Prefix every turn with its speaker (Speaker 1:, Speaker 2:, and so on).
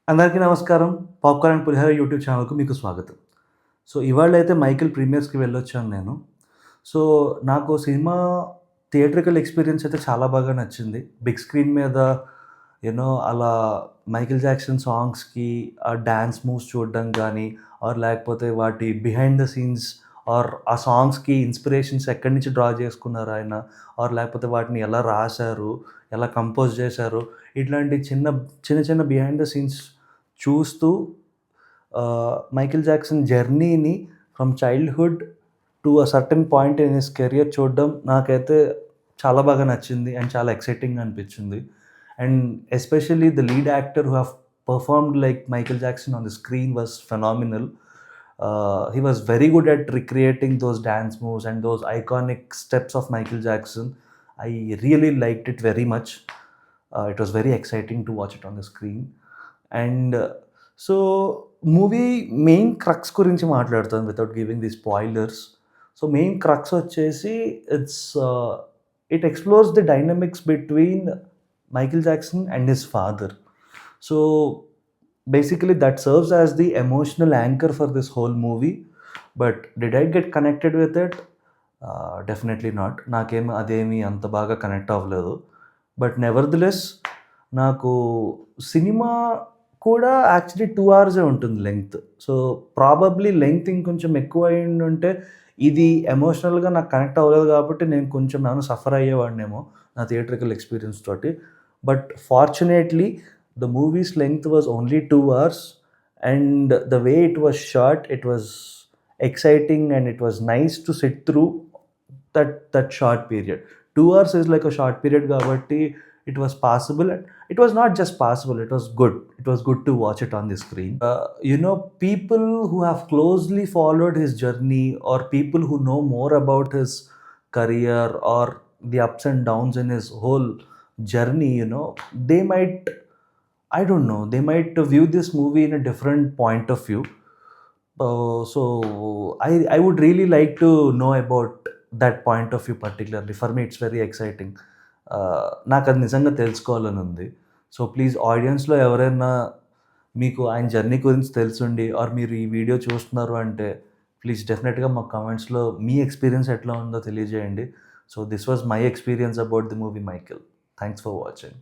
Speaker 1: అందరికీ నమస్కారం. 'Popcorn and pulihora' YouTube ఛానల్‌కు మీకు స్వాగతం. సో, ఇవాళైతే 'మైఖేల్' ప్రీమియర్స్‌కి వెళ్ళొచ్చాను నేను. సో, నాకు సినిమా థియేట్రికల్ ఎక్స్‌పీరియన్స్ అయితే చాలా బాగా నచ్చింది. బిగ్ స్క్రీన్ మీద అలా 'మైఖేల్ జాక్సన్' సాంగ్స్‌కి ఆ డాన్స్ మూవ్స్ చూడడం గానీ, లేకపోతే వాటి బిహైండ్ ద సీన్స్ ఆ సాంగ్స్‌కి ఇన్‌స్పిరేషన్స్ ఎక్కడి నుంచి డ్రా చేసుకున్నారాయన, లేకపోతే వాటిని ఎలా రాశారు, ఎలా కంపోజ్ చేశారు, ఇట్లాంటి చిన్న చిన్న బిహైండ్ ద సీన్స్ చూస్తూ 'మైఖేల్ జాక్సన్' జర్నీని from childhood to a certain point in his career చూడడం నాకైతే చాలా బాగా నచ్చింది అండ్ చాలా ఎక్సైటింగ్‌గా అనిపించింది. And especially the lead actor who have performed like Michael Jackson on the screen was phenomenal. He was very good at recreating those dance moves and those iconic steps of Michael Jackson. I really liked it very much. It was very exciting to watch it on the screen. And so movie main crux గురించి మాట్లాడతాను without giving the spoilers. So main crux వచ్చేసి it explores the dynamics between Michael Jackson and his father. So basically that serves as the emotional anchor for this whole movie. But did I get connected with it? Definitely not. అదేమి అంత బాగా connect అవ్వలేదు. But నెవర్‌దెలెస్ నాకు cinema కూడా actually 2 అవర్సే ఉంటుంది length. So, probably length ఇంకొంచెం ఎక్కువ అయ్యుండుంటే, ఇది ఎమోషనల్‌గా నాకు కనెక్ట్ అవ్వలేదు కాబట్టి నేను కొంచెం ఏమైనా సఫర్ అయ్యేవాడినేమో నా థియేట్రికల్ ఎక్స్‌పీరియన్స్ తోటి. But fortunately the movies length was only 2 hours and the way it was shot, it was exciting and it was nice to SIT through that short period. 2 hours is like a short period కాబట్టి it was passable. It was not just passable, it was good. It was good to watch it on the screen. People who have closely followed his journey, or people who know more about his career or the ups and downs in his whole journey, they might, I don't know, they might view this movie in a different point of view. So I would really like to know about that point of view particularly. For me, it's very exciting. నాకది నిజంగా తెలుసుకోవాలని ఉంది. So, please ఆడియన్స్‌లో ఎవరైనా మీకు ఆయన journey గురించి తెలిసుండి మీరు ఈ వీడియో చూస్తున్నారు అంటే, ప్లీజ్ డెఫినెట్‌గా మాకు కామెంట్స్‌లో మీ ఎక్స్‌పీరియన్స్ ఎట్లా ఉందో తెలియజేయండి. So, this was my experience about the movie 'Michael'. Thanks for watching.